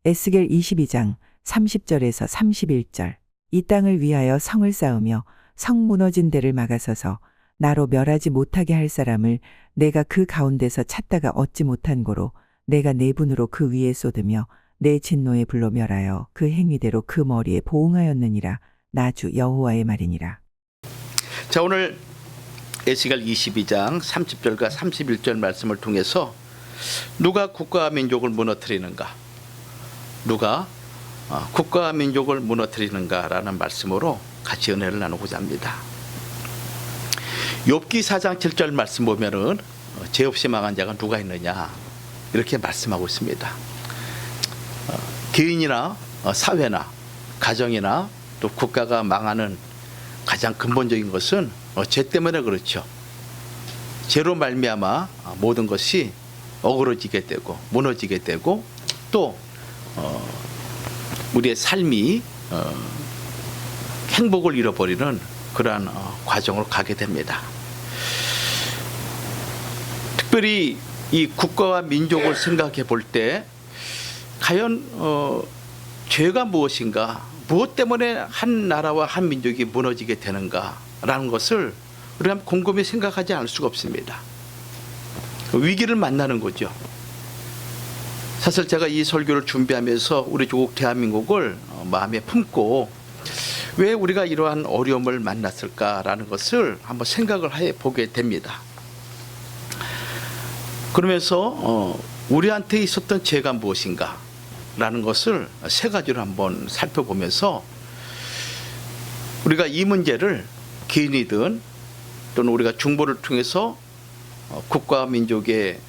에스겔 22장 30절에서 31절. 이 땅을 위하여 성을 쌓으며 성 무너진 데를 막아서서 나로 멸하지 못하게 할 사람을 내가 그 가운데서 찾다가 얻지 못한 고로 내가 내 분으로 그 위에 쏟으며 내 진노의 불로 멸하여 그 행위대로 그 머리에 보응하였느니라. 나 주 여호와의 말이니라. 자, 오늘 에스겔 22장 30절과 31절 말씀을 통해서 누가 국가와 민족을 무너뜨리는가, 누가 국가와 민족을 무너뜨리는가라는 말씀으로 같이 은혜를 나누고자 합니다. 욥기 4장 7절 말씀 보면은 죄 없이 망한 자가 누가 있느냐 이렇게 말씀하고 있습니다. 개인이나 사회나 가정이나 또 국가가 망하는 가장 근본적인 것은 죄 때문에 그렇죠. 죄로 말미암아 모든 것이 어그러지게 되고 무너지게 되고 또 우리의 삶이 행복을 잃어버리는 그러한 과정으로 가게 됩니다. 특별히 이 국가와 민족을 생각해 볼 때 과연 죄가 무엇인가, 무엇 때문에 한 나라와 한 민족이 무너지게 되는가라는 것을 우리가 곰곰이 생각하지 않을 수가 없습니다. 위기를 만나는 거죠. 사실 제가 이 설교를 준비하면서 우리 조국 대한민국을 마음에 품고 왜 우리가 이러한 어려움을 만났을까라는 것을 한번 생각을 해보게 됩니다. 그러면서 우리한테 있었던 죄가 무엇인가 라는 것을 세 가지로 한번 살펴보면서 우리가 이 문제를 개인이든 또는 우리가 중보를 통해서 국가와 민족의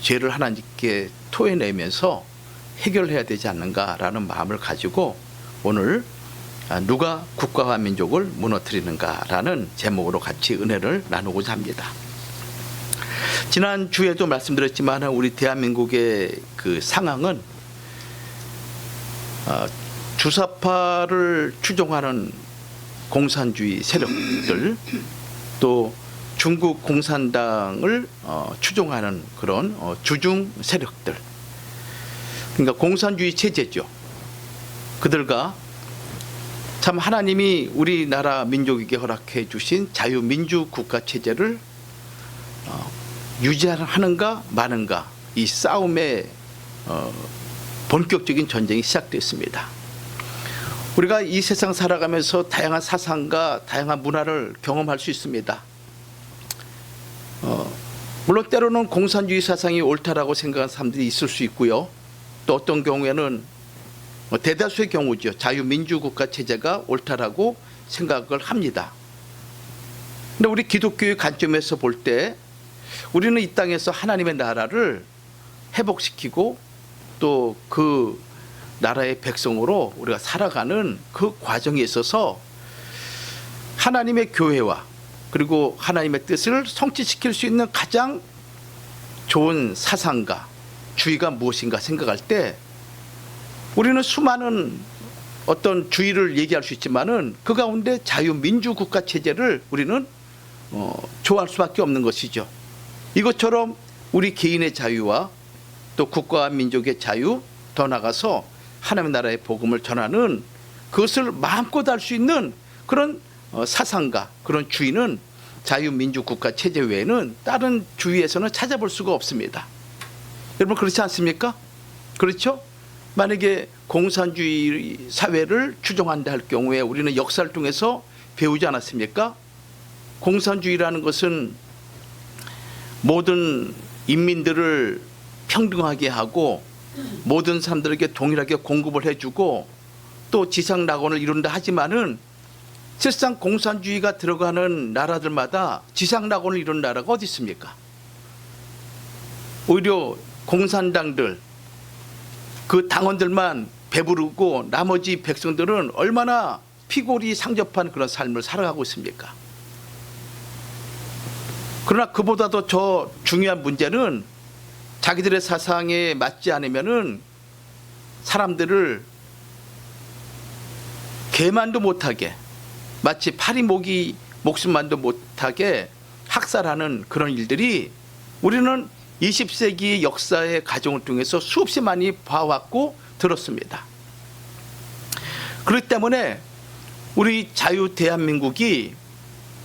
죄를 하나님께 토해내면서 해결해야 되지 않는가라는 마음을 가지고 오늘 누가 국가와 민족을 무너뜨리는가라는 제목으로 같이 은혜를 나누고자 합니다. 지난 주에도 말씀드렸지만 우리 대한민국의 그 상황은 주사파를 추종하는 공산주의 세력들, 또 중국 공산당을 추종하는 그런 주중 세력들, 그러니까 공산주의 체제죠. 그들과 참 하나님이 우리나라 민족에게 허락해 주신 자유민주 국가 체제를 유지하는가 마는가, 이 싸움의 본격적인 전쟁이 시작됐습니다. 우리가 이 세상 살아가면서 다양한 사상과 다양한 문화를 경험할 수 있습니다. 물론 때로는 공산주의 사상이 옳다라고 생각하는 사람들이 있을 수 있고요. 또 어떤 경우에는 대다수의 경우죠. 자유민주국가 체제가 옳다라고 생각을 합니다. 근데 우리 기독교의 관점에서 볼 때 우리는 이 땅에서 하나님의 나라를 회복시키고 또 그 나라의 백성으로 우리가 살아가는 그 과정에 있어서 하나님의 교회와 그리고 하나님의 뜻을 성취시킬 수 있는 가장 좋은 사상과 주의가 무엇인가 생각할 때 우리는 수많은 어떤 주의를 얘기할 수 있지만은 그 가운데 자유민주국가 체제를 우리는 좋아할 수밖에 없는 것이죠. 이것처럼 우리 개인의 자유와 또 국가와 민족의 자유, 더 나아가서 하나님의 나라의 복음을 전하는 그것을 마음껏 할 수 있는 그런 사상과 그런 주의는 자유민주국가 체제 외에는 다른 주의에서는 찾아볼 수가 없습니다. 여러분 그렇지 않습니까? 그렇죠? 만약에 공산주의 사회를 추종한다 할 경우에 우리는 역사를 통해서 배우지 않았습니까? 공산주의라는 것은 모든 인민들을 평등하게 하고 모든 사람들에게 동일하게 공급을 해주고 또 지상낙원을 이룬다 하지만은 실상 공산주의가 들어가는 나라들마다 지상낙원을 이룬 나라가 어디 있습니까? 오히려 공산당들 그 당원들만 배부르고 나머지 백성들은 얼마나 피골이 상접한 그런 삶을 살아가고 있습니까? 그러나 그보다도 더 중요한 문제는 자기들의 사상에 맞지 않으면은 사람들을 개만도 못하게, 마치 파리 모기 목숨만도 못하게 학살하는 그런 일들이 우리는 20세기 역사의 과정을 통해서 수없이 많이 봐왔고 들었습니다. 그렇기 때문에 우리 자유 대한민국이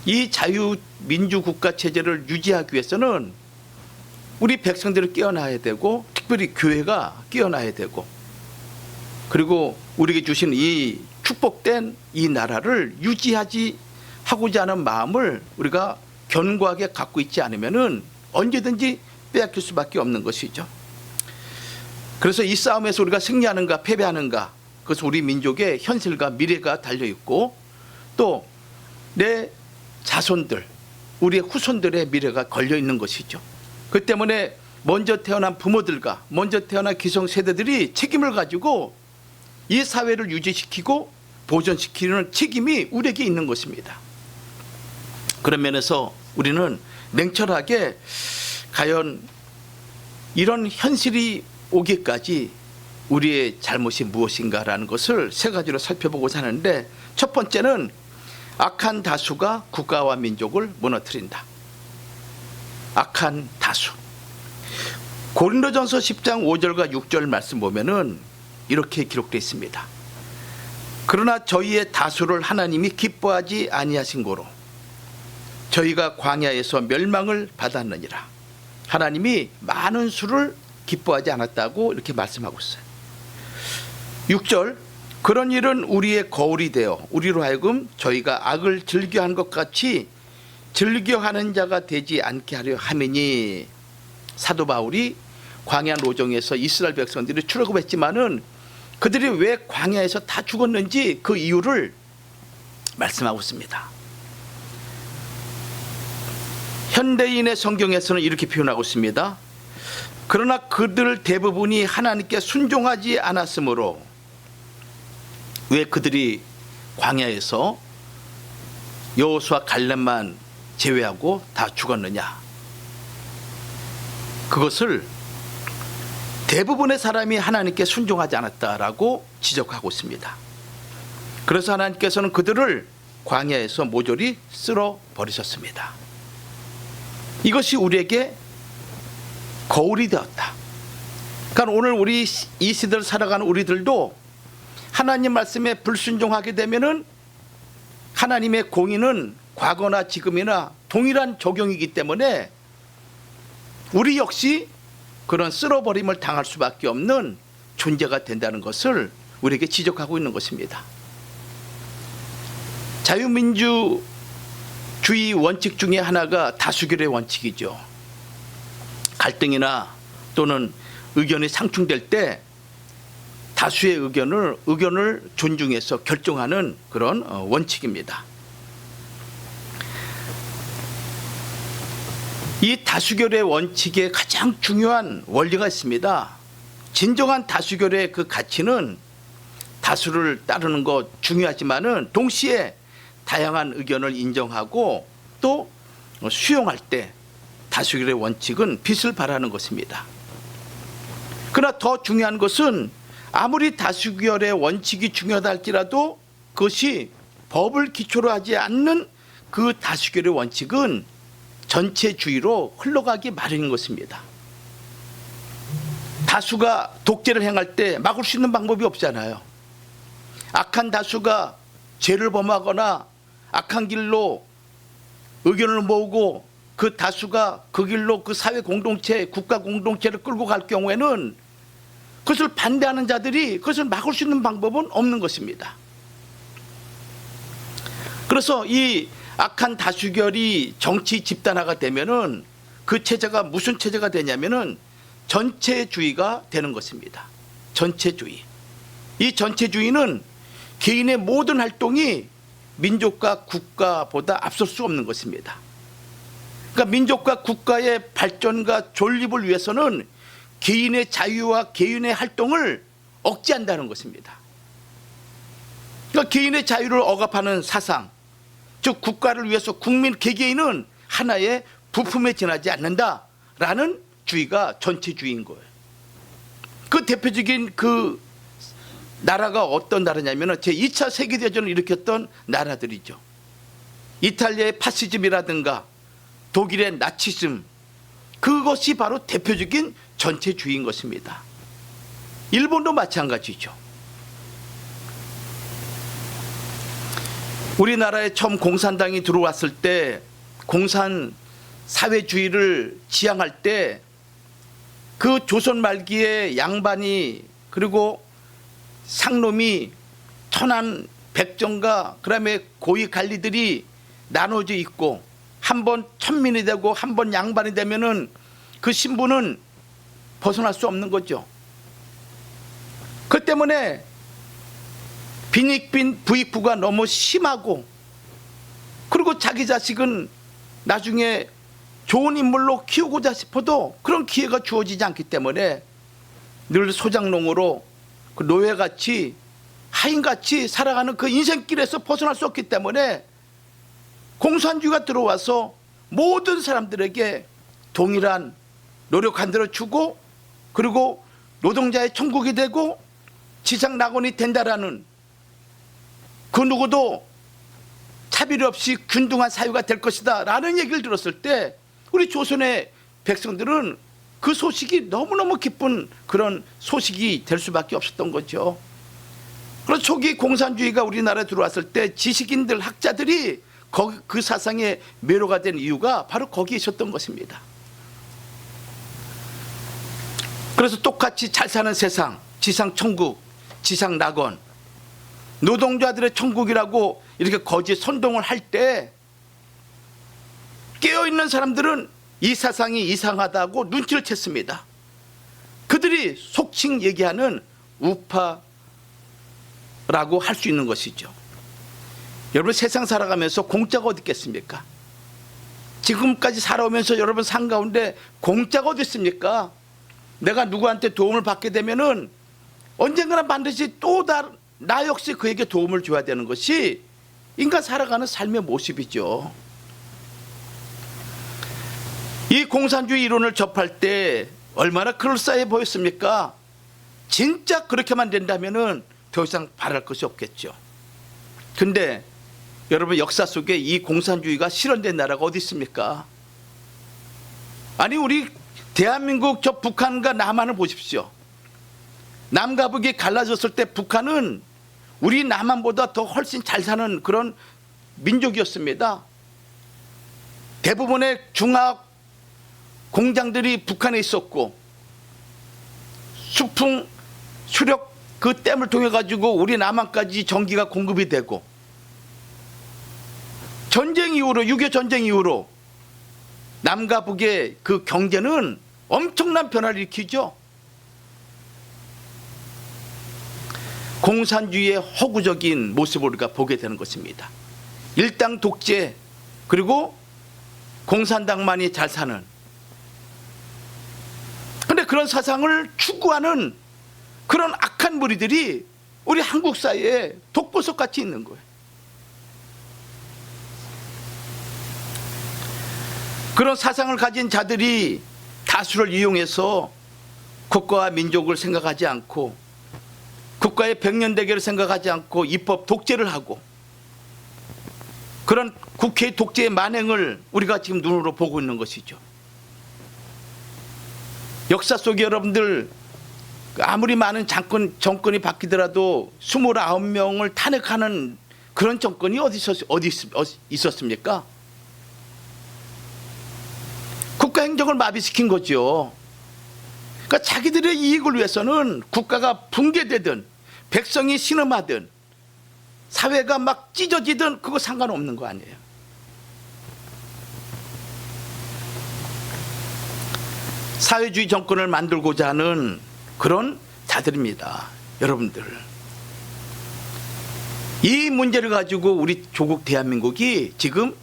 이 자유민주국가 체제를 유지하기 위해서는 우리 백성들이 깨어나야 되고, 특별히 교회가 깨어나야 되고, 그리고 우리에게 주신 이 축복된 이 나라를 하고자 하는 마음을 우리가 견고하게 갖고 있지 않으면은 언제든지 빼앗길 수밖에 없는 것이죠. 그래서 이 싸움에서 우리가 승리하는가 패배하는가, 그것은 우리 민족의 현실과 미래가 달려 있고, 또 내 자손들, 우리의 후손들의 미래가 걸려 있는 것이죠. 그 때문에 먼저 태어난 부모들과 먼저 태어난 기성세대들이 책임을 가지고 이 사회를 유지시키고 보존시키는 책임이 우리에게 있는 것입니다. 그런 면에서 우리는 냉철하게 과연 이런 현실이 오기까지 우리의 잘못이 무엇인가라는 것을 세 가지로 살펴보고자 하는데, 첫 번째는 악한 다수가 국가와 민족을 무너뜨린다. 악한 다수. 고린도전서 10장 5절과 6절 말씀 보면은 이렇게 기록되어 있습니다. 그러나 저희의 다수를 하나님이 기뻐하지 아니하신 고로 저희가 광야에서 멸망을 받았느니라. 하나님이 많은 수를 기뻐하지 않았다고 이렇게 말씀하고 있어요. 6절, 그런 일은 우리의 거울이 되어 우리로 하여금 저희가 악을 즐겨한 것 같이 즐겨하는 자가 되지 않게 하려 함이니. 사도 바울이 광야 노정에서 이스라엘 백성들이 출애굽했지만은 그들이 왜 광야에서 다 죽었는지 그 이유를 말씀하고 있습니다. 현대인의 성경에서는 이렇게 표현하고 있습니다. 그러나 그들 대부분이 하나님께 순종하지 않았으므로. 왜 그들이 광야에서 여호수아 갈렙만 제외하고 다 죽었느냐? 그것을 대부분의 사람이 하나님께 순종하지 않았다라고 지적하고 있습니다. 그래서 하나님께서는 그들을 광야에서 모조리 쓸어 버리셨습니다. 이것이 우리에게 거울이 되었다. 그러니까 오늘 우리 이 시대를 살아가는 우리들도 하나님 말씀에 불순종하게 되면은 하나님의 공의는 과거나 지금이나 동일한 적용이기 때문에 우리 역시 그런 쓸어버림을 당할 수밖에 없는 존재가 된다는 것을 우리에게 지적하고 있는 것입니다. 자유민주주의 원칙 중에 하나가 다수결의 원칙이죠. 갈등이나 또는 의견이 상충될 때 다수의 의견을 존중해서 결정하는 그런 원칙입니다. 이 다수결의 원칙에 가장 중요한 원리가 있습니다. 진정한 다수결의 그 가치는 다수를 따르는 것 중요하지만은 동시에 다양한 의견을 인정하고 또 수용할 때 다수결의 원칙은 빛을 발하는 것입니다. 그러나 더 중요한 것은 아무리 다수결의 원칙이 중요하다 할지라도 그것이 법을 기초로 하지 않는 그 다수결의 원칙은 전체주의로 흘러가기 마련인 것입니다. 다수가 독재를 행할 때 막을 수 있는 방법이 없잖아요. 악한 다수가 죄를 범하거나 악한 길로 의견을 모으고 그 다수가 그 길로 그 사회 공동체, 국가 공동체를 끌고 갈 경우에는 그것을 반대하는 자들이 그것을 막을 수 있는 방법은 없는 것입니다. 그래서 이 악한 다수결이 정치 집단화가 되면은 그 체제가 무슨 체제가 되냐면은 전체주의가 되는 것입니다. 전체주의. 이 전체주의는 개인의 모든 활동이 민족과 국가보다 앞설 수 없는 것입니다. 그러니까 민족과 국가의 발전과 존립을 위해서는 개인의 자유와 개인의 활동을 억제한다는 것입니다. 그러니까 개인의 자유를 억압하는 사상, 즉 국가를 위해서 국민 개개인은 하나의 부품에 지나지 않는다라는 주의가 전체주의인 거예요. 그 대표적인 그 나라가 어떤 나라냐면 제2차 세계대전을 일으켰던 나라들이죠. 이탈리아의 파시즘이라든가 독일의 나치즘, 그것이 바로 대표적인 전체주의인 것입니다. 일본도 마찬가지죠. 우리나라에 처음 공산당이 들어왔을 때 공산 사회주의를 지향할 때 그 조선 말기에 양반이 그리고 상놈이 천한 백정과 그다음에 고위 관리들이 나눠져 있고 한 번 천민이 되고 한 번 양반이 되면은 그 신분은 벗어날 수 없는 거죠. 그 때문에 빈익빈 부익부가 너무 심하고 그리고 자기 자식은 나중에 좋은 인물로 키우고자 싶어도 그런 기회가 주어지지 않기 때문에 늘 소장농으로 그 노예같이 하인같이 살아가는 그 인생길에서 벗어날 수 없기 때문에 공산주의가 들어와서 모든 사람들에게 동일한 노력한 대로 주고 그리고 노동자의 천국이 되고 지상 낙원이 된다라는 그 누구도 차별 없이 균등한 사회가 될 것이다 라는 얘기를 들었을 때 우리 조선의 백성들은 그 소식이 너무너무 기쁜 그런 소식이 될 수밖에 없었던 거죠. 그래서 초기 공산주의가 우리나라에 들어왔을 때 지식인들 학자들이 그 사상에 매료가 된 이유가 바로 거기에 있었던 것입니다. 그래서 똑같이 잘 사는 세상, 지상 천국, 지상 낙원, 노동자들의 천국이라고 이렇게 거짓 선동을 할 때 깨어있는 사람들은 이 사상이 이상하다고 눈치를 챘습니다. 그들이 속칭 얘기하는 우파라고 할 수 있는 것이죠. 여러분 세상 살아가면서 공짜가 어디 있겠습니까? 지금까지 살아오면서 여러분 산 가운데 공짜가 어디 있습니까? 내가 누구한테 도움을 받게 되면은 언젠가는 반드시 또 나 역시 그에게 도움을 줘야 되는 것이 인간 살아가는 삶의 모습이죠. 이 공산주의 이론을 접할 때 얼마나 그럴싸해 보였습니까? 진짜 그렇게만 된다면은 더 이상 바랄 것이 없겠죠. 근데 여러분 역사 속에 이 공산주의가 실현된 나라가 어디 있습니까? 아니 우리 대한민국 저 북한과 남한을 보십시오. 남과 북이 갈라졌을 때 북한은 우리 남한보다 더 훨씬 잘 사는 그런 민족이었습니다. 대부분의 중화학 공장들이 북한에 있었고 수풍 수력 그 댐을 통해 가지고 우리 남한까지 전기가 공급이 되고 전쟁 이후로 6.25 전쟁 이후로 남과 북의 그 경제는 엄청난 변화를 일으키죠. 공산주의의 허구적인 모습을 우리가 보게 되는 것입니다. 일당 독재 그리고 공산당만이 잘 사는 그런데 그런 사상을 추구하는 그런 악한 무리들이 우리 한국 사회에 독보석같이 있는 거예요. 그런 사상을 가진 자들이 다수를 이용해서 국가와 민족을 생각하지 않고 국가의 백년대계를 생각하지 않고 입법 독재를 하고 그런 국회 독재의 만행을 우리가 지금 눈으로 보고 있는 것이죠. 역사 속에 여러분들 아무리 많은 정권이 바뀌더라도 29명을 탄핵하는 그런 정권이 어디 있었습니까? 국가 행정을 마비시킨 거죠. 그러니까 자기들의 이익을 위해서는 국가가 붕괴되든 백성이 신음하든 사회가 막 찢어지든 그거 상관없는 거 아니에요. 사회주의 정권을 만들고자 하는 그런 자들입니다. 여러분들 이 문제를 가지고 우리 조국 대한민국이 지금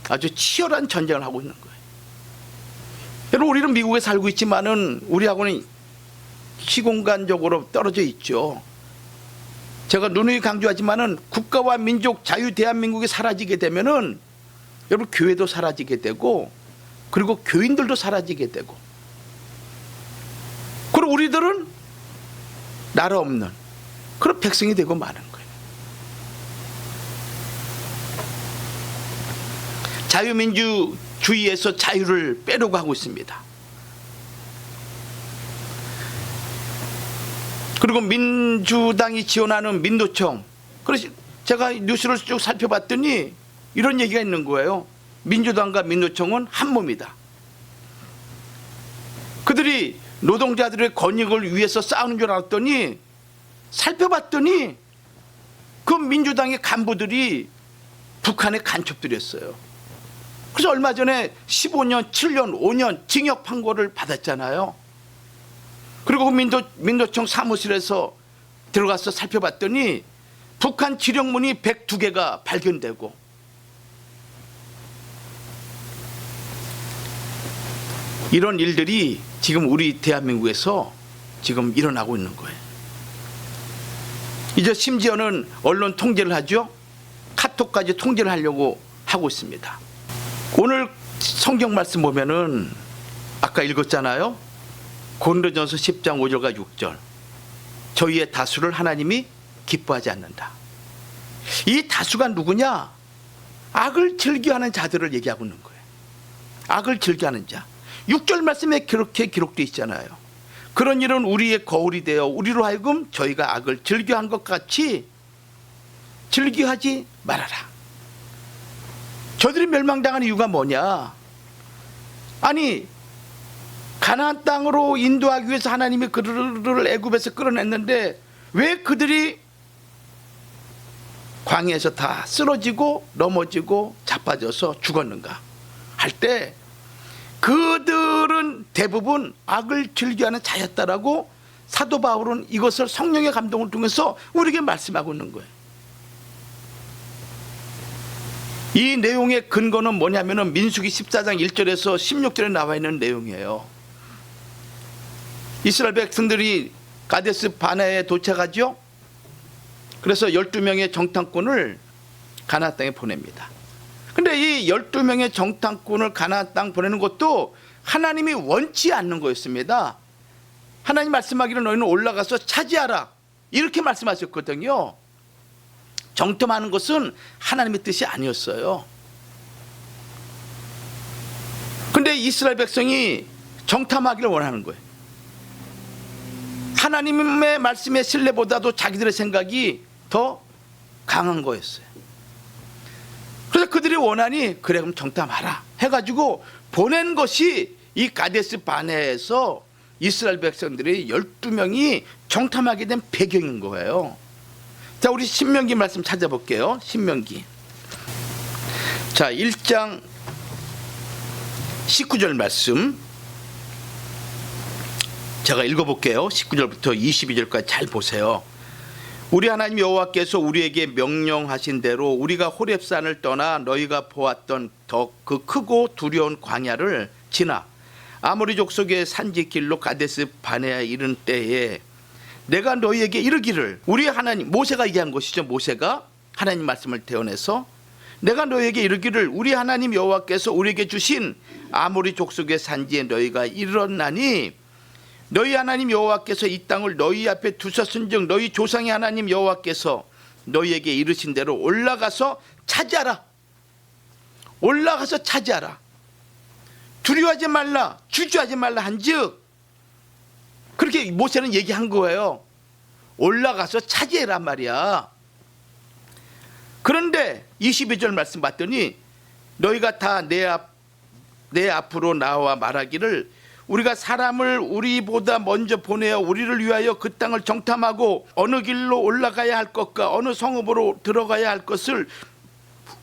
아주 치열한 전쟁을 하고 있는 거예요. 여러분 우리는 미국에 살고 있지만은 우리하고는 시공간적으로 떨어져 있죠. 제가 누누이 강조하지만은 국가와 민족 자유 대한민국이 사라지게 되면은 여러분 교회도 사라지게 되고 그리고 교인들도 사라지게 되고 그리고 우리들은 나라 없는 그런 백성이 되고 마는 거예요. 자유민주주의에서 자유를 빼려고 하고 있습니다. 그리고 민주당이 지원하는 민노총. 그래서 제가 뉴스를 쭉 살펴봤더니 이런 얘기가 있는 거예요. 민주당과 민노총은 한 몸이다. 그들이 노동자들의 권익을 위해서 싸우는 줄 알았더니 살펴봤더니 그 민주당의 간부들이 북한의 간첩들이었어요. 그래서 얼마 전에 15년, 7년, 5년 징역 판고를 받았잖아요. 그리고 민노총 사무실에서 들어가서 살펴봤더니 북한 지령문이 102개가 발견되고, 이런 일들이 지금 우리 대한민국에서 지금 일어나고 있는 거예요. 이제 심지어는 언론 통제를 하죠. 카톡까지 통제를 하려고 하고 있습니다. 오늘 성경 말씀 보면은 아까 읽었잖아요. 고린도전서 10장 5절과 6절. 저희의 다수를 하나님이 기뻐하지 않는다. 이 다수가 누구냐? 악을 즐겨하는 자들을 얘기하고 있는 거예요. 악을 즐겨하는 자. 6절 말씀에 그렇게 기록되어 있잖아요. 그런 일은 우리의 거울이 되어 우리로 하여금 저희가 악을 즐겨한 것 같이 즐겨하지 말아라. 저들이 멸망당하는 이유가 뭐냐? 아니, 가나안 땅으로 인도하기 위해서 하나님이 그들을 애굽에서 끌어냈는데 왜 그들이 광야에서 다 쓰러지고 넘어지고 자빠져서 죽었는가 할 때, 그들은 대부분 악을 즐겨하는 자였다라고 사도 바울은 이것을 성령의 감동을 통해서 우리에게 말씀하고 있는 거예요. 이 내용의 근거는 뭐냐면은 민수기 14장 1절에서 16절에 나와 있는 내용이에요. 이스라엘 백성들이 가데스 바네아에 도착하죠. 그래서 12명의 정탐꾼을 가나안 땅에 보냅니다. 근데 이 12명의 정탐꾼을 가나안 땅 보내는 것도 하나님이 원치 않는 거였습니다. 하나님 말씀하기를 너희는 올라가서 차지하라, 이렇게 말씀하셨거든요. 정탐하는 것은 하나님의 뜻이 아니었어요. 근데 이스라엘 백성이 정탐하기를 원하는 거예요. 하나님의 말씀의 신뢰보다도 자기들의 생각이 더 강한 거였어요. 그래서 그들이 원하니 그래 그럼 정탐하라 해가지고 보낸 것이 이 가데스 바네아에서 이스라엘 백성들이 12명이 정탐하게 된 배경인 거예요. 자, 우리 신명기 말씀 찾아볼게요. 신명기. 자, 1장 19절 말씀 제가 읽어볼게요. 19절부터 22절까지 잘 보세요. 우리 하나님 여호와께서 우리에게 명령하신 대로 우리가 호렙산을 떠나 너희가 보았던 더 그 크고 두려운 광야를 지나 아모리 족속의 산지길로 가데스 바네아에 이른 때에 내가 너희에게 이르기를, 우리 하나님, 모세가 얘기한 것이죠. 모세가 하나님 말씀을 대언해서 내가 너희에게 이르기를 우리 하나님 여호와께서 우리에게 주신 아모리 족속의 산지에 너희가 이르렀나니 너희 하나님 여호와께서 이 땅을 너희 앞에 두셨은즉 너희 조상의 하나님 여호와께서 너희에게 이르신 대로 올라가서 차지하라. 올라가서 차지하라. 두려워하지 말라, 주저하지 말라 한즉, 그렇게 모세는 얘기한 거예요. 올라가서 차지해란 말이야. 그런데 22절 말씀 봤더니 너희가 다 내 앞으로 나와 말하기를 우리가 사람을 우리보다 먼저 보내어 우리를 위하여 그 땅을 정탐하고 어느 길로 올라가야 할 것과 어느 성읍으로 들어가야 할 것을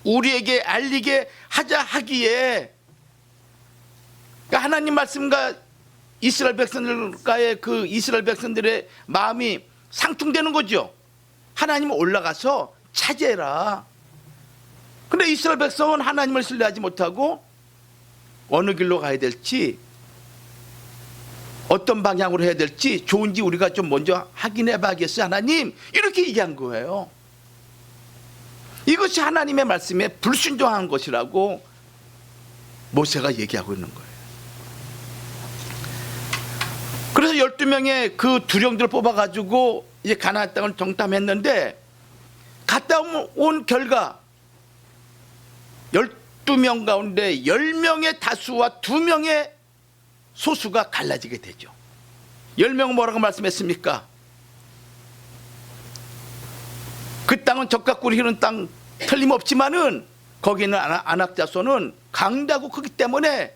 우리에게 알리게 하자 하기에, 그러니까 하나님 말씀과 이스라엘 백성들과의 그 이스라엘 백성들의 마음이 상충되는 거죠. 하나님은 올라가서 차지해라. 근데 이스라엘 백성은 하나님을 신뢰하지 못하고 어느 길로 가야 될지, 어떤 방향으로 해야 될지 좋은지 우리가 좀 먼저 확인해 봐야겠어요 하나님, 이렇게 얘기한 거예요. 이것이 하나님의 말씀에 불순종한 것이라고 모세가 얘기하고 있는 거예요. 그래서 12명의 그 두령들을 뽑아가지고 이제 가나안 땅을 정탐했는데 갔다 온 결과 12명 가운데 10명의 다수와 2명의 소수가 갈라지게 되죠. 10명은 뭐라고 말씀했습니까? 그 땅은 적과 꿀이 흐르는 땅 틀림없지만은 거기는 안악자손은 강다고 크기 때문에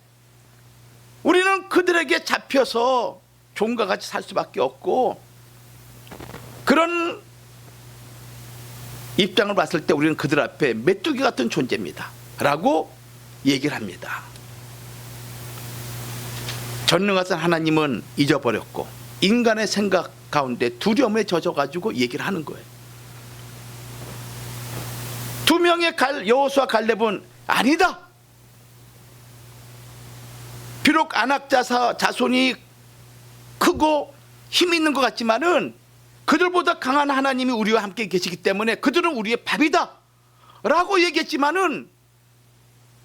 우리는 그들에게 잡혀서 종과 같이 살 수밖에 없고, 그런 입장을 봤을 때 우리는 그들 앞에 메뚜기 같은 존재입니다 라고 얘기를 합니다. 전능하신 하나님은 잊어버렸고 인간의 생각 가운데 두려움에 젖어가지고 얘기를 하는 거예요. 두 명의 여호수아 갈렙은 아니다. 비록 안악자손이 크고 힘 있는 것 같지만은 그들보다 강한 하나님이 우리와 함께 계시기 때문에 그들은 우리의 밥이다 라고 얘기했지만은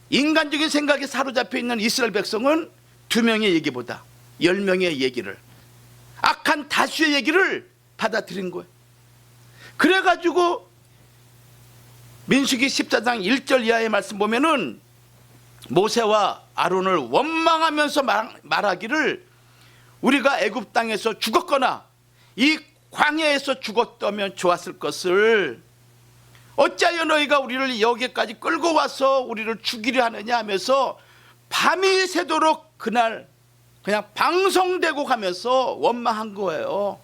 인간적인 생각에 사로잡혀 있는 이스라엘 백성은 두 명의 얘기보다 10명의 얘기를, 악한 다수의 얘기를 받아들인 거예요. 그래가지고 민수기 14장 1절 이하의 말씀 보면은 모세와 아론을 원망하면서 말하기를, 우리가 애굽 땅에서 죽었거나 이 광야에서 죽었다면 좋았을 것을 어찌하여 너희가 우리를 여기까지 끌고 와서 우리를 죽이려 하느냐 하면서 밤이 새도록 그날 그냥 방송되고 가면서 원망한 거예요.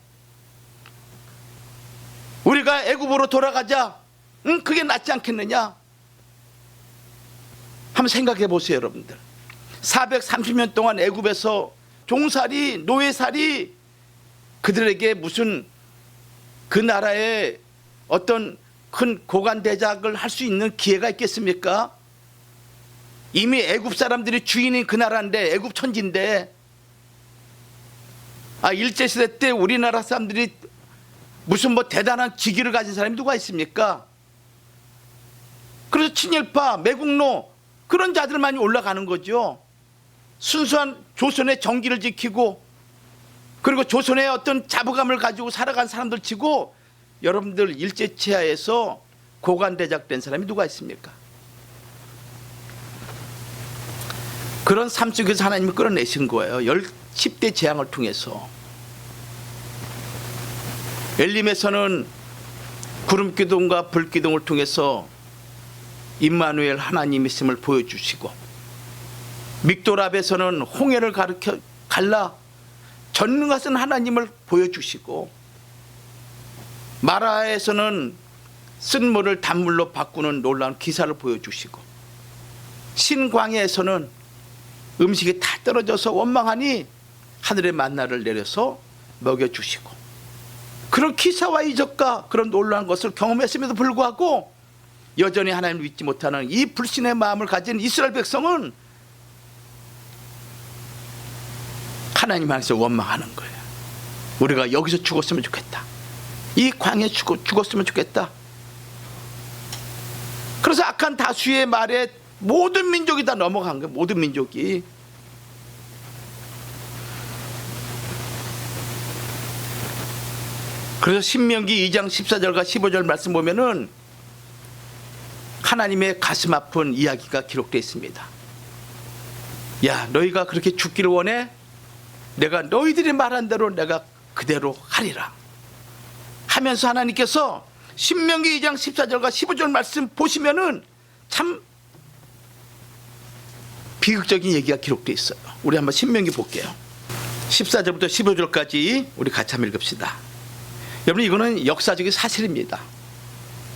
우리가 애굽으로 돌아가자, 그게 낫지 않겠느냐. 한번 생각해 보세요 여러분들. 430년 동안 애굽에서 종살이, 노예살이 그들에게 무슨 그 나라에 어떤 큰 고관대작을 할 수 있는 기회가 있겠습니까? 이미 애굽 사람들이 주인인 그 나라인데, 애굽 천지인데, 일제시대 때 우리나라 사람들이 무슨 뭐 대단한 직위를 가진 사람이 누가 있습니까? 그래서 친일파, 매국노 그런 자들만이 올라가는 거죠. 순수한 조선의 정기를 지키고 그리고 조선의 어떤 자부감을 가지고 살아간 사람들 치고, 여러분들 일제치하에서 고관대작된 사람이 누가 있습니까? 그런 삶 속에서 하나님이 끌어내신 거예요. 10대 재앙을 통해서. 엘림에서는 구름기둥과 불기둥을 통해서 임마누엘 하나님 있음을 보여주시고, 믹도랍에서는 홍해를 갈라 전능하신 하나님을 보여주시고, 마라에서는 쓴물을 단물로 바꾸는 놀라운 기사를 보여주시고, 신광야에서는 음식이 다 떨어져서 원망하니 하늘의 만나를 내려서 먹여주시고, 그런 기사와 이적과 그런 놀라운 것을 경험했음에도 불구하고 여전히 하나님을 믿지 못하는 이 불신의 마음을 가진 이스라엘 백성은 하나님 안에서 원망하는 거예요. 우리가 여기서 죽었으면 좋겠다, 이 광야에 죽었으면 좋겠다. 그래서 악한 다수의 말에 모든 민족이 다 넘어간 거예요. 모든 민족이. 그래서 신명기 2장 14절과 15절 말씀 보면은 하나님의 가슴 아픈 이야기가 기록되어 있습니다. 야, 너희가 그렇게 죽기를 원해? 내가 너희들이 말한 대로 내가 그대로 하리라 하면서 하나님께서 신명기 2장 14절과 15절 말씀 보시면은 참 비극적인 얘기가 기록되어 있어요. 우리 한번 신명기 볼게요. 14절부터 15절까지 우리 같이 한번 읽읍시다. 여러분, 이거는 역사적인 사실입니다.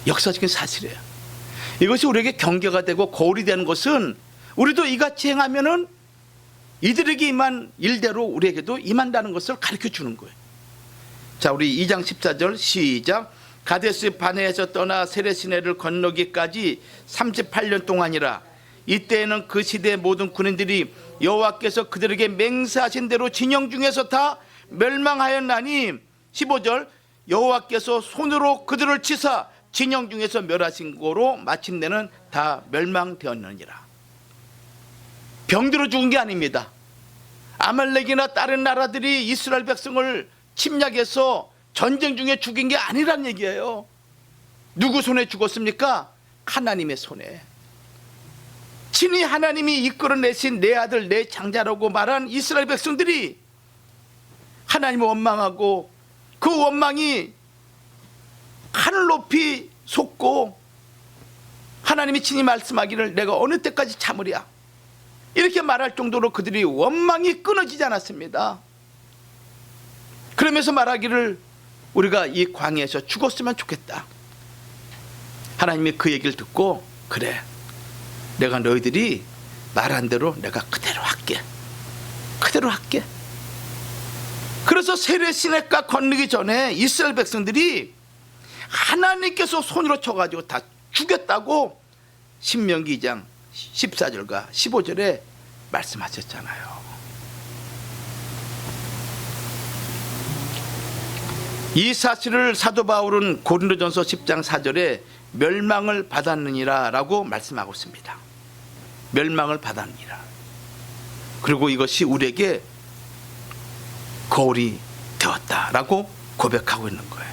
역사적인 사실이에요. 이것이 우리에게 경계가 되고 거울이 되는 것은, 우리도 이같이 행하면은 이들에게 임한 일대로 우리에게도 임한다는 것을 가르쳐 주는 거예요. 자, 우리 2장 14절 시작. 가데스 바네에서 떠나 세레시네를 건너기까지 38년 동안이라. 이때에는 그 시대의 모든 군인들이 여호와께서 그들에게 맹세하신 대로 진영 중에서 다 멸망하였나니, 15절, 여호와께서 손으로 그들을 치사 진영 중에서 멸하신 거로 마침내는 다 멸망되었느니라. 병들어 죽은 게 아닙니다. 아말렉이나 다른 나라들이 이스라엘 백성을 침략해서 전쟁 중에 죽인 게 아니란 얘기예요. 누구 손에 죽었습니까? 하나님의 손에. 친히 하나님이 이끌어내신 내 아들 내 장자라고 말한 이스라엘 백성들이 하나님을 원망하고, 그 원망이 하늘 높이 속고 하나님이 친히 말씀하기를 내가 어느 때까지 참으랴 이렇게 말할 정도로 그들이 원망이 끊어지지 않았습니다. 그러면서 말하기를 우리가 이 광야에서 죽었으면 좋겠다. 하나님이 그 얘기를 듣고 그래 내가 너희들이 말한 대로 내가 그대로 할게. 그대로 할게. 그래서 세례 시내가 건너기 전에 이스라엘 백성들이 하나님께서 손으로 쳐가지고 다 죽였다고 신명기 2장 14절과 15절에 말씀하셨잖아요. 이 사실을 사도 바울은 고린도전서 10장 4절에 멸망을 받았느니라 라고 말씀하고 있습니다. 멸망을 받았느니라. 그리고 이것이 우리에게 거울이 되었다라고 고백하고 있는 거예요.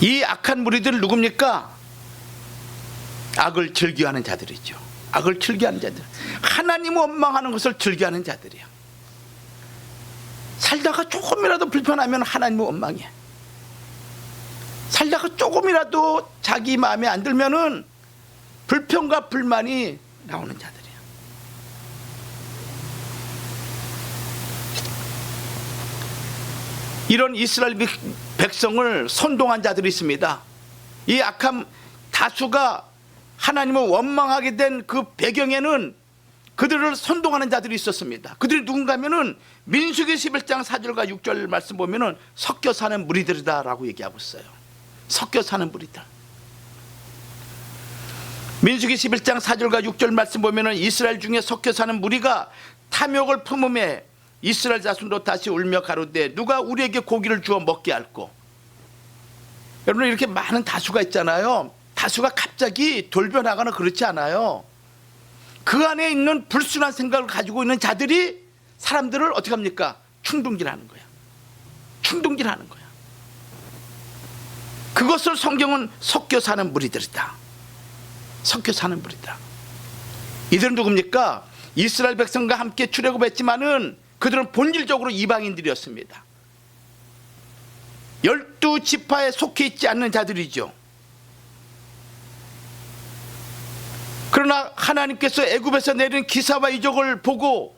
이 악한 무리들 누굽니까? 악을 즐겨하는 자들이죠. 악을 즐겨하는 자들. 하나님을 원망하는 것을 즐겨하는 자들이에요. 살다가 조금이라도 불편하면 하나님을 원망해. 살다가 조금이라도 자기 마음에 안 들면은 불평과 불만이 나오는 자들이에요. 이런 이스라엘 백성을 선동한 자들이 있습니다. 이 악한 다수가 하나님을 원망하게 된 그 배경에는 그들을 선동하는 자들이 있었습니다. 그들이 누군가 하면은 민수기 11장 4절과 6절 말씀 보면은 섞여 사는 무리들이다 라고 얘기하고 있어요. 섞여 사는 무리들. 민수기 11장 4절과 6절 말씀 보면은 이스라엘 중에 섞여 사는 무리가 탐욕을 품음에 이스라엘 자손도 다시 울며 가로되 누가 우리에게 고기를 주어 먹게 할꼬. 여러분 이렇게 많은 다수가 있잖아요. 다수가 갑자기 돌변하거나 그렇지 않아요. 그 안에 있는 불순한 생각을 가지고 있는 자들이 사람들을 어떻게 합니까? 충동질하는 거야. 충동질하는 거야. 그것을 성경은 섞여 사는 무리들이다. 섞여 사는 무리다. 이들은 누굽니까? 이스라엘 백성과 함께 출애굽했지만은 그들은 본질적으로 이방인들이었습니다. 12지파에 속해 있지 않는 자들이죠. 그러나 하나님께서 애굽에서 내린 기사와 이적을 보고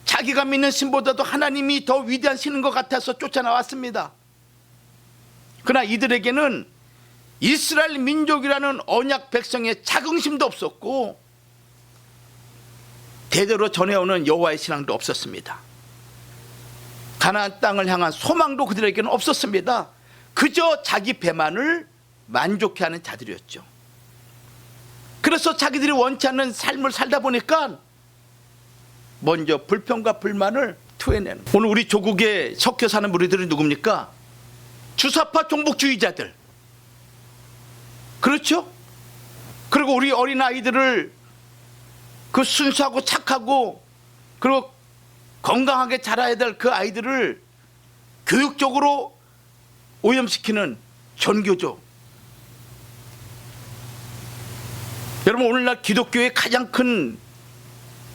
자기가 믿는 신보다도 하나님이 더 위대한 신인 것 같아서 쫓아나왔습니다. 그러나 이들에게는 이스라엘 민족이라는 언약 백성의 자긍심도 없었고 대대로 전해오는 여호와의 신앙도 없었습니다. 가나안 땅을 향한 소망도 그들에게는 없었습니다. 그저 자기 배만을 만족해하는 자들이었죠. 그래서 자기들이 원치 않는 삶을 살다 보니까 먼저 불평과 불만을 토해내는. 오늘 우리 조국에 섞여 사는 무리들은 누굽니까? 주사파 종북주의자들. 그렇죠? 그리고 우리 어린아이들을 그 순수하고 착하고 그리고 건강하게 자라야 될 그 아이들을 교육적으로 오염시키는 전교조. 여러분 오늘날 기독교의 가장 큰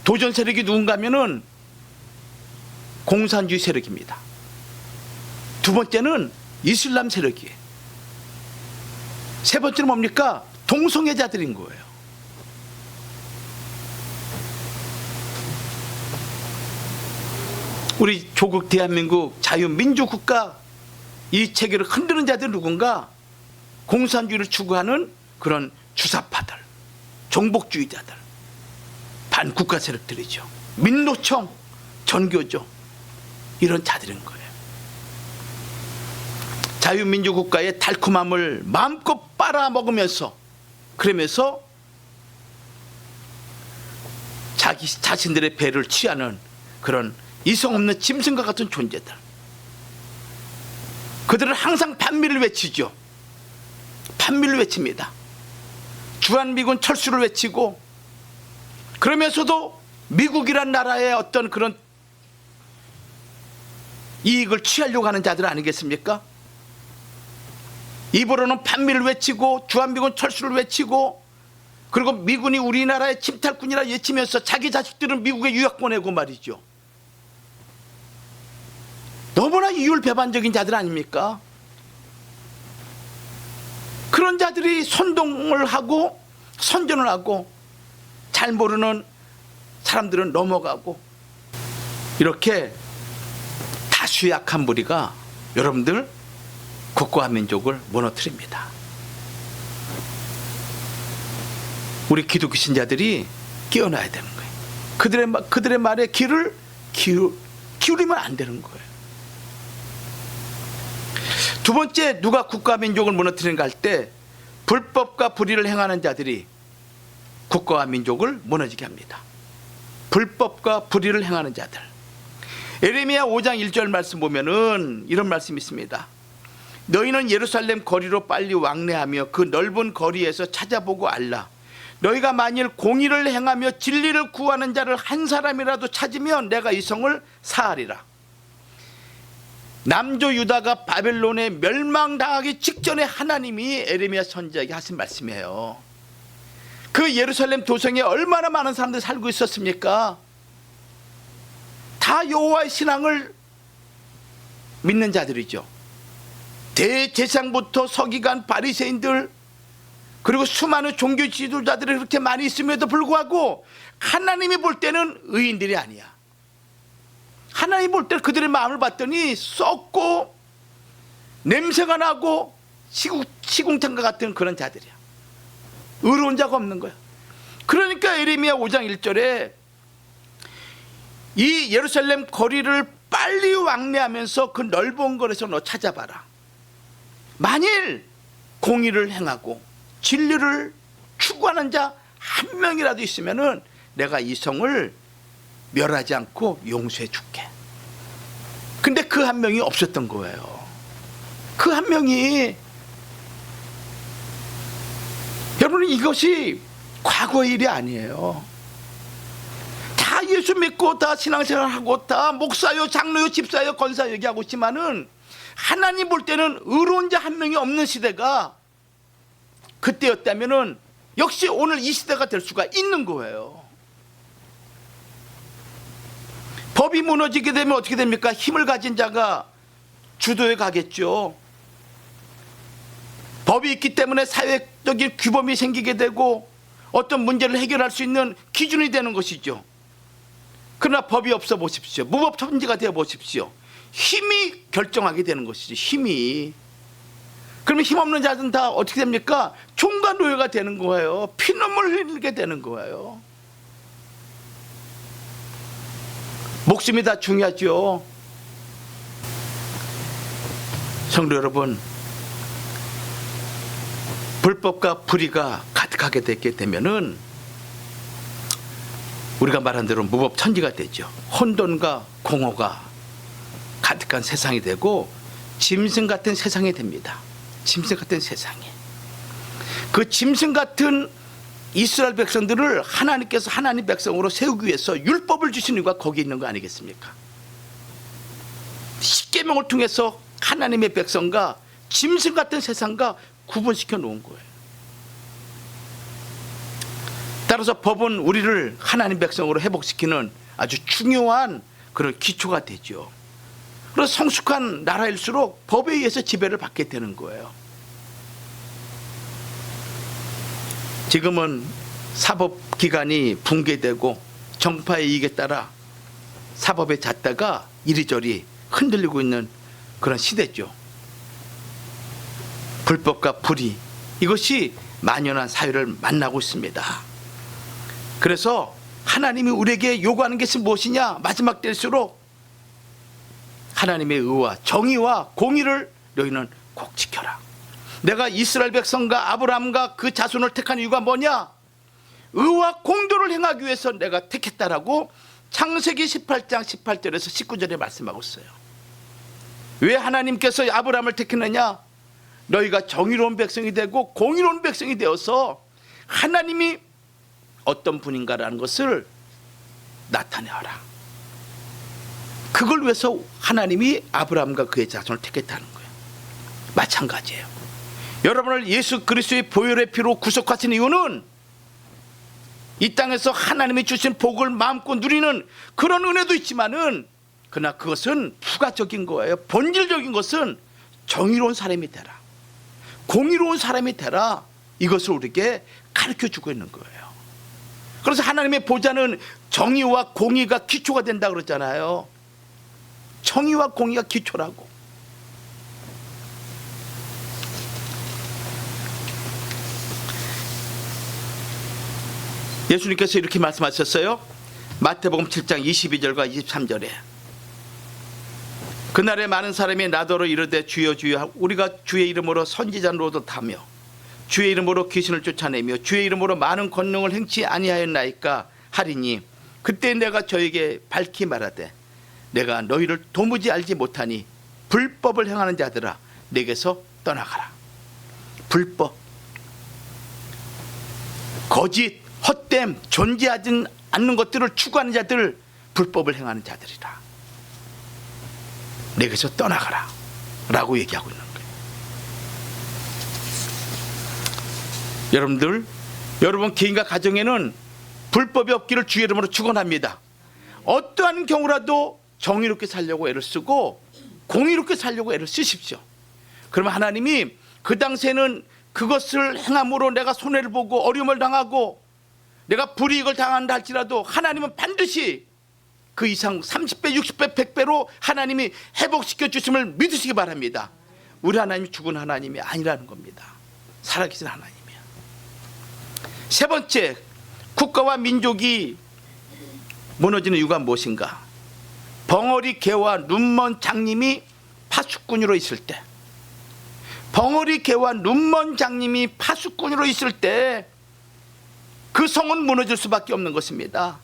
도전 세력이 누군가 하면은 공산주의 세력입니다. 두 번째는 이슬람 세력이에요. 세 번째는 뭡니까? 동성애자들인 거예요. 우리 조국 대한민국 자유민주국가 이 체계를 흔드는 자들 누군가? 공산주의를 추구하는 그런 주사파들, 종북주의자들, 반국가 세력들이죠. 민노총, 전교조 이런 자들인 거예요. 자유민주국가의 달콤함을 마음껏 빨아먹으면서 그러면서 자기 자신들의 배를 취하는 그런 이성 없는 짐승과 같은 존재들. 그들은 항상 반미를 외치죠. 반미를 외칩니다. 주한미군 철수를 외치고 그러면서도 미국이란 나라의 어떤 그런 이익을 취하려고 하는 자들 아니겠습니까? 입으로는 반미를 외치고 주한미군 철수를 외치고 그리고 미군이 우리나라의 침탈군이라 외치면서 자기 자식들은 미국에 유학 보내고 말이죠. 너무나 이율배반적인 자들 아닙니까? 그런 자들이 선동을 하고 선전을 하고 잘 모르는 사람들은 넘어가고, 이렇게 다수 약한 무리가 여러분들 국가와 민족을 무너뜨립니다. 우리 기독교 신자들이 깨어나야 되는 거예요. 그들의 말에 귀를 기울이면 안 되는 거예요. 두 번째, 누가 국가와 민족을 무너뜨리는가 할 때 불법과 불의를 행하는 자들이 국가와 민족을 무너지게 합니다. 불법과 불의를 행하는 자들. 예레미야 5장 1절 말씀 보면은 이런 말씀이 있습니다. 너희는 예루살렘 거리로 빨리 왕래하며 그 넓은 거리에서 찾아보고 알라. 너희가 만일 공의를 행하며 진리를 구하는 자를 한 사람이라도 찾으면 내가 이 성을 사하리라. 남조 유다가 바벨론에 멸망당하기 직전에 하나님이 예레미야 선지자에게 하신 말씀이에요. 그 예루살렘 도성에 얼마나 많은 사람들이 살고 있었습니까? 다 여호와의 신앙을 믿는 자들이죠. 대제사장부터 서기관, 바리새인들, 그리고 수많은 종교 지도자들이 그렇게 많이 있음에도 불구하고 하나님이 볼 때는 의인들이 아니야. 하나님 볼 때 그들의 마음을 봤더니 썩고 냄새가 나고 시궁창과 같은 그런 자들이야. 의로운 자가 없는 거야. 그러니까 예레미야 5장 1절에 이 예루살렘 거리를 빨리 왕래하면서 그 넓은 거리에서 너 찾아봐라. 만일 공의를 행하고 진리를 추구하는 자 한 명이라도 있으면은 내가 이 성을 멸하지 않고 용서해 줄게. 근데 그 한 명이 없었던 거예요. 그 한 명이, 여러분, 이것이 과거의 일이 아니에요. 다 예수 믿고 다 신앙생활하고 다 목사요, 장로요, 집사요, 권사요 얘기하고 있지만은 하나님 볼 때는 의로운 자 한 명이 없는 시대가 그때였다면은 역시 오늘 이 시대가 될 수가 있는 거예요. 법이 무너지게 되면 어떻게 됩니까? 힘을 가진 자가 주도해 가겠죠. 법이 있기 때문에 사회적인 규범이 생기게 되고 어떤 문제를 해결할 수 있는 기준이 되는 것이죠. 그러나 법이 없어 보십시오. 무법 천지가 되어 보십시오. 힘이 결정하게 되는 것이죠. 힘이. 그러면 힘없는 자들은 다 어떻게 됩니까? 종과 노예가 되는 거예요. 피눈물 흘리게 되는 거예요. 목숨이 다 중요하죠. 성도 여러분, 불법과 불의가 가득하게 되게 되면은 우리가 말한 대로 무법 천지가 되죠. 혼돈과 공허가 가득한 세상이 되고 짐승 같은 세상이 됩니다. 짐승 같은 세상이. 그 짐승 같은 이스라엘 백성들을 하나님께서 하나님 백성으로 세우기 위해서 율법을 주신 이유가 거기 있는 거 아니겠습니까? 십계명을 통해서 하나님의 백성과 짐승 같은 세상과 구분시켜 놓은 거예요. 따라서 법은 우리를 하나님 백성으로 회복시키는 아주 중요한 그런 기초가 되죠. 그래서 성숙한 나라일수록 법에 의해서 지배를 받게 되는 거예요. 지금은 사법기관이 붕괴되고 정파의 이익에 따라 사법에 잣다가 이리저리 흔들리고 있는 그런 시대죠. 불법과 불의, 이것이 만연한 사회를 만나고 있습니다. 그래서 하나님이 우리에게 요구하는 것이 무엇이냐? 마지막 때일수록 하나님의 의와 정의와 공의를 너희는 꼭 지켜라. 내가 이스라엘 백성과 아브라함과 그 자손을 택한 이유가 뭐냐? 의와 공도를 행하기 위해서 내가 택했다라고 창세기 18장 18절에서 19절에 말씀하고 있어요. 왜 하나님께서 아브라함을 택했느냐? 너희가 정의로운 백성이 되고 공의로운 백성이 되어서 하나님이 어떤 분인가라는 것을 나타내어라. 그걸 위해서 하나님이 아브라함과 그의 자손을 택했다는 거예요. 마찬가지예요. 여러분을 예수 그리스도의 보혈의 피로 구속하신 이유는 이 땅에서 하나님이 주신 복을 마음껏 누리는 그런 은혜도 있지만은, 그러나 그것은 부가적인 거예요. 본질적인 것은 정의로운 사람이 되라, 공의로운 사람이 되라. 이것을 우리에게 가르쳐주고 있는 거예요. 그래서 하나님의 보좌는 정의와 공의가 기초가 된다 그러잖아요. 정의와 공의가 기초라고. 예수님께서 이렇게 말씀하셨어요. 마태복음 7장 22절과 23절에 그날에 많은 사람이 나더러 이르되 주여 주여 우리가 주의 이름으로 선지자 노릇하며 주의 이름으로 귀신을 쫓아내며 주의 이름으로 많은 권능을 행치 아니하였나이까 하리니 그때 내가 저에게 밝히 말하되 내가 너희를 도무지 알지 못하니 불법을 행하는 자들아 내게서 떠나가라. 불법, 거짓, 헛됨, 존재하지 않는 것들을 추구하는 자들, 불법을 행하는 자들이라. 내게서 떠나가라 라고 얘기하고 있는 거예요. 여러분 개인과 가정에는 불법이 없기를 주의 이름으로 축원합니다. 어떠한 경우라도 정의롭게 살려고 애를 쓰고 공의롭게 살려고 애를 쓰십시오. 그러면 하나님이 그 당시에는 그것을 행함으로 내가 손해를 보고 어려움을 당하고 내가 불이익을 당한다 할지라도 하나님은 반드시 그 이상 30배, 60배, 100배로 하나님이 회복시켜 주심을 믿으시기 바랍니다. 우리 하나님이 죽은 하나님이 아니라는 겁니다. 살아계신 하나님이야. 세 번째, 국가와 민족이 무너지는 이유가 무엇인가? 벙어리 개와 눈먼 장님이 파수꾼으로 있을 때, 벙어리 개와 눈먼 장님이 파수꾼으로 있을 때 그 성은 무너질 수밖에 없는 것입니다.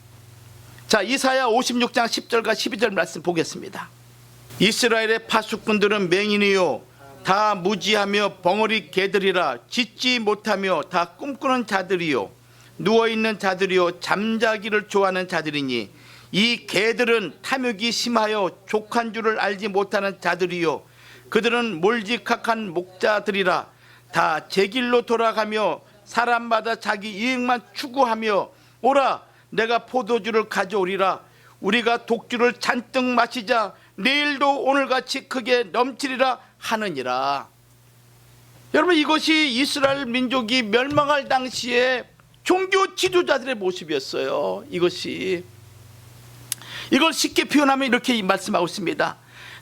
자, 이사야 56장 10절과 12절 말씀 보겠습니다. 이스라엘의 파수꾼들은 맹인이요 다 무지하며 벙어리 개들이라 짖지 못하며 다 꿈꾸는 자들이요 누워있는 자들이요 잠자기를 좋아하는 자들이니 이 개들은 탐욕이 심하여 족한 줄을 알지 못하는 자들이요 그들은 몰직학한 목자들이라 다 제 길로 돌아가며 사람마다 자기 이익만 추구하며 오라 내가 포도주를 가져오리라 우리가 독주를 잔뜩 마시자 내일도 오늘같이 크게 넘치리라 하느니라. 여러분, 이것이 이스라엘 민족이 멸망할 당시에 종교 지도자들의 모습이었어요. 이걸 쉽게 표현하면 이렇게 말씀하고 있습니다.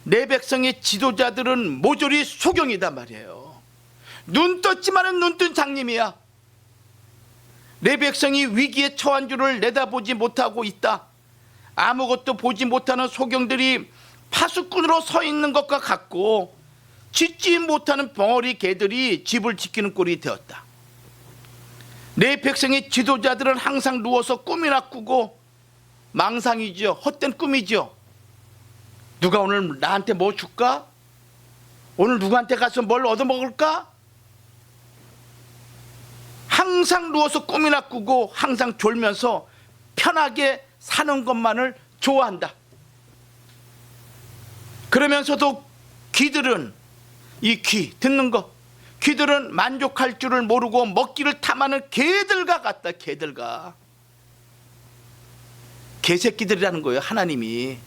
내 백성의 지도자들은 모조리 소경이다 말이에요. 눈 떴지만은 눈뜬 장님이야. 내 백성이 위기에 처한 줄을 내다보지 못하고 있다. 아무것도 보지 못하는 소경들이 파수꾼으로 서 있는 것과 같고 짖지 못하는 벙어리 개들이 집을 지키는 꼴이 되었다. 내 백성의 지도자들은 항상 누워서 꿈이나 꾸고 망상이죠. 헛된 꿈이죠. 누가 오늘 나한테 뭐 줄까? 오늘 누구한테 가서 뭘 얻어먹을까? 항상 누워서 꿈이나 꾸고 항상 졸면서 편하게 사는 것만을 좋아한다. 그러면서도 귀들은 듣는 거 귀들은 만족할 줄을 모르고 먹기를 탐하는 개들과 같다. 개새끼들이라는 거예요. 하나님이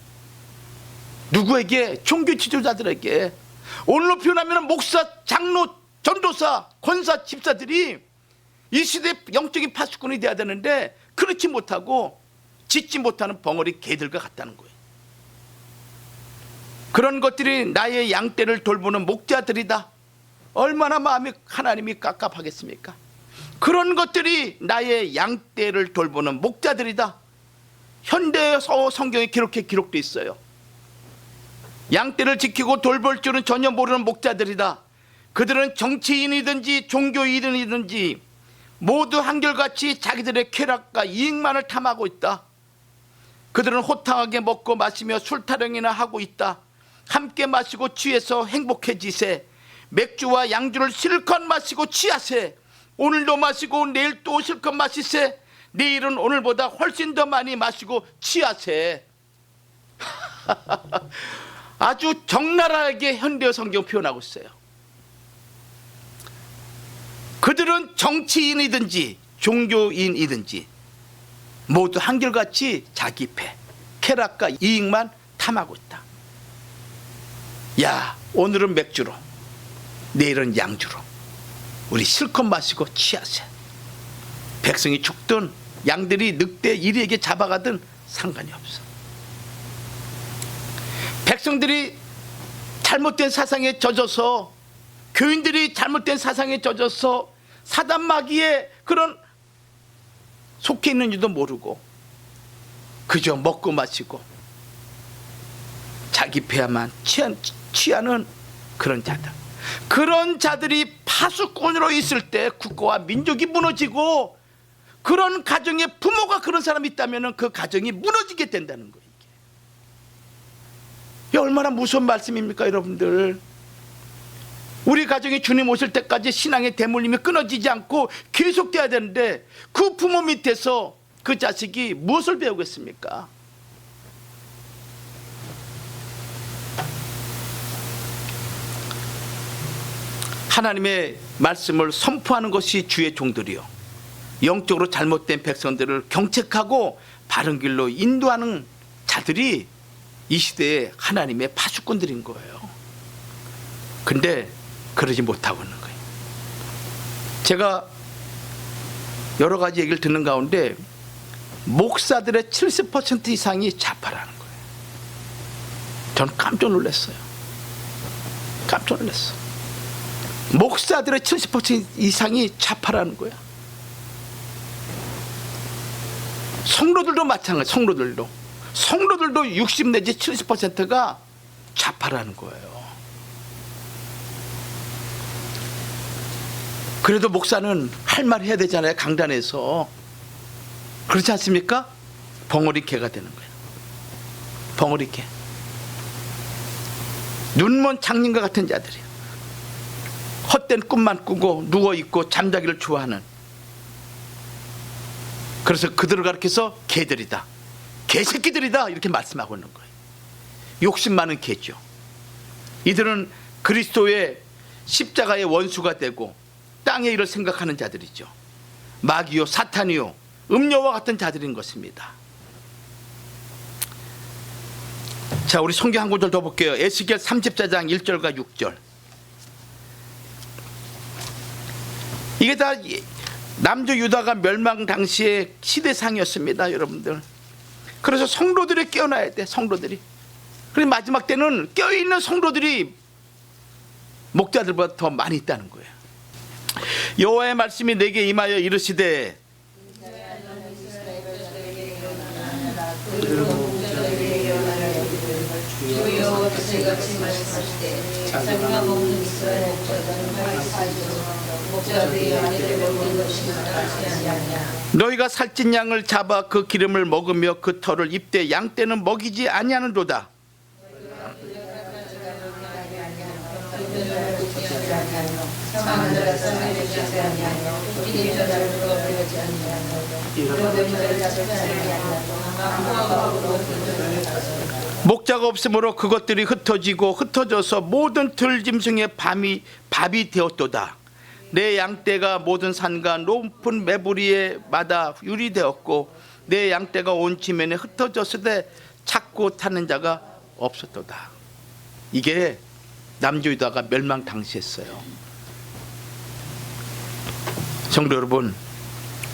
누구에게? 종교 지도자들에게. 오늘로 표현하면 목사, 장로, 전도사, 권사, 집사들이 이 시대의 영적인 파수꾼이 돼야 되는데 그렇지 못하고 짖지 못하는 벙어리 개들과 같다는 거예요. 그런 것들이 나의 양떼를 돌보는 목자들이다. 얼마나 마음이 하나님이 깝깝하겠습니까? 그런 것들이 나의 양떼를 돌보는 목자들이다. 현대 성경에 기록돼 있어요. 양떼를 지키고 돌볼 줄은 전혀 모르는 목자들이다. 그들은 정치인이든지 종교인이든지 모두 한결같이 자기들의 쾌락과 이익만을 탐하고 있다. 그들은 호탕하게 먹고 마시며 술타령이나 하고 있다. 함께 마시고 취해서 행복해지세. 맥주와 양주를 실컷 마시고 취하세. 오늘도 마시고 내일 또 실컷 마시세. 내일은 오늘보다 훨씬 더 많이 마시고 취하세. 아주 적나라하게 현대 성경 표현하고 있어요. 그들은 정치인이든지 종교인이든지 모두 한결같이 자기 쾌락과 이익만 탐하고 있다. 야, 오늘은 맥주로, 내일은 양주로, 우리 실컷 마시고 취하세. 백성이 죽든 양들이 늑대 이리에게 잡아가든 상관이 없어. 백성들이 잘못된 사상에 젖어서, 교인들이 잘못된 사상에 젖어서 사단 마귀의 그런 속해 있는지도 모르고 그저 먹고 마시고 자기 배야만 취하는 그런 자들. 그런 자들이 파수꾼으로 있을 때 국가와 민족이 무너지고, 그런 가정에 부모가 그런 사람이 있다면 그 가정이 무너지게 된다는 거예요. 이게 얼마나 무서운 말씀입니까, 여러분들? 우리 가정이 주님 오실 때까지 신앙의 대물림이 끊어지지 않고 계속돼야 되는데, 그 부모 밑에서 그 자식이 무엇을 배우겠습니까? 하나님의 말씀을 선포하는 것이 주의 종들이요, 영적으로 잘못된 백성들을 경책하고 바른 길로 인도하는 자들이 이 시대에 하나님의 파수꾼들인 거예요. 근데 그러지 못하고 있는 거예요. 제가 여러 가지 얘기를 듣는 가운데 목사들의 70% 이상이 좌파라는 거예요. 저는 깜짝 놀랐어요. 깜짝 놀랐어. 목사들의 70% 이상이 좌파라는 거야. 성도들도 마찬가지. 성도들도 60 내지 70%가 좌파라는 거예요. 그래도 목사는 할 말 해야 되잖아요, 강단에서. 그렇지 않습니까? 벙어리개가 되는 거예요. 벙어리개. 눈먼 장님과 같은 자들이에요. 헛된 꿈만 꾸고 누워있고 잠자기를 좋아하는. 그래서 그들을 가리켜서 개들이다, 개새끼들이다, 이렇게 말씀하고 있는 거예요. 욕심 많은 개죠. 이들은 그리스도의 십자가의 원수가 되고 땅의 일을 생각하는 자들이죠. 마귀요 사탄이요 음녀와 같은 자들인 것입니다. 자, 우리 성경 한 구절 더 볼게요. 에스겔 34장 1절과 6절. 이게 다 남조 유다가 멸망 당시의 시대상이었습니다, 여러분들. 그래서 성도들이 깨어나야 돼, 성도들이. 그래서 마지막 때는 깨어있는 성도들이 목자들보다 더 많이 있다는 거예요. 여호와의 말씀이 내게 임하여 이르시되, 너희가 살찐 양을 잡아 그 기름을 먹으며 그 털을 입되 양떼는 먹이지 아니하는도다. 목자가 없으므로 그것들이 흩어져서 모든 들짐승의 밥이 되었도다. 내 양떼가 모든 산과 높은 매부리에 마다 유리되었고 내 양떼가 온 지면에 흩어졌을 때 찾고 타는 자가 없었도다. 이게 남조유다가 멸망 당시였어요. 성도 여러분,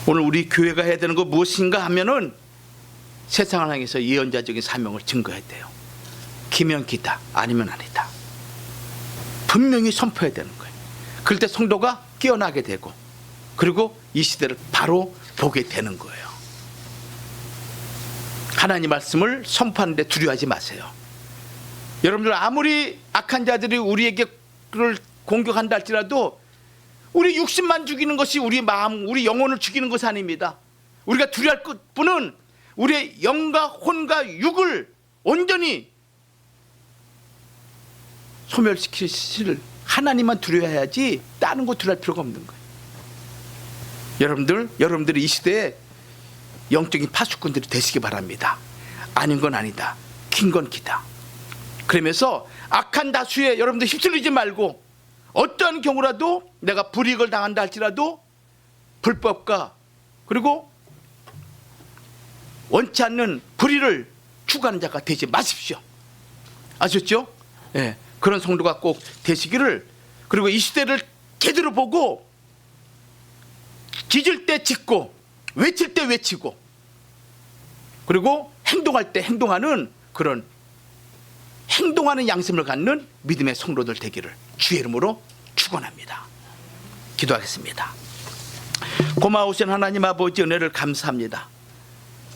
오늘 우리 교회가 해야 되는 거 무엇인가 하면은 세상을 향해서 예언자적인 사명을 증거해야 돼요. 기면 기다, 아니면 아니다. 분명히 선포해야 되는 거예요. 그럴 때 성도가 깨어나게 되고, 그리고 이 시대를 바로 보게 되는 거예요. 하나님 말씀을 선포하는데 두려워하지 마세요. 여러분들, 아무리 악한 자들이 우리에게 공격한다 할지라도 우리 육신만 죽이는 것이 우리 마음, 우리 영혼을 죽이는 것이 아닙니다. 우리가 두려워할 뿐은 우리의 영과 혼과 육을 온전히 소멸시키실 하나님만 두려워해야지 다른 거 두려워할 필요가 없는 거예요. 여러분들이 이 시대에 영적인 파수꾼들이 되시기 바랍니다. 아닌 건 아니다, 긴 건 기다. 그러면서 악한 다수에 여러분들 휩쓸리지 말고, 어떠한 경우라도 내가 불이익을 당한다 할지라도 불법과 그리고 원치 않는 불의를 추구하는 자가 되지 마십시오. 아셨죠? 예, 그런 성도가 꼭 되시기를, 그리고 이 시대를 제대로 보고 짖을 때 짖고 외칠 때 외치고 그리고 행동할 때 행동하는 그런 행동하는 양심을 갖는 믿음의 성도들 되기를 주의 이름으로 축원합니다. 기도하겠습니다. 고마우신 하나님 아버지 은혜를 감사합니다.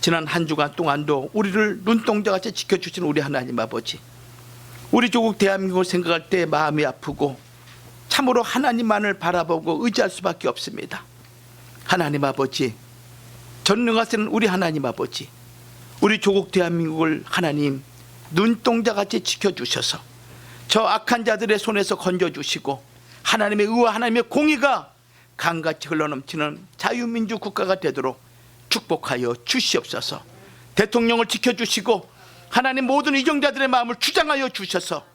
지난 한 주간 동안도 우리를 눈동자같이 지켜주신 우리 하나님 아버지, 우리 조국 대한민국을 생각할 때 마음이 아프고 참으로 하나님만을 바라보고 의지할 수밖에 없습니다. 하나님 아버지, 전능하신 우리 하나님 아버지, 우리 조국 대한민국을 하나님 눈동자같이 지켜주셔서 저 악한 자들의 손에서 건져주시고 하나님의 의와 하나님의 공의가 강같이 흘러넘치는 자유민주 국가가 되도록 축복하여 주시옵소서. 대통령을 지켜주시고 하나님 모든 이정자들의 마음을 주장하여 주셔서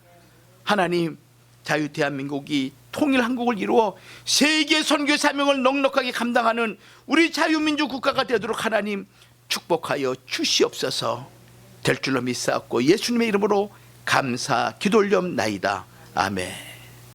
하나님 자유 대한민국이 통일 한국을 이루어 세계 선교 사명을 넉넉하게 감당하는 우리 자유민주 국가가 되도록 하나님 축복하여 주시옵소서. 될 줄로 믿사옵고 예수님의 이름으로 감사 기도 올려옵나이다. 아멘.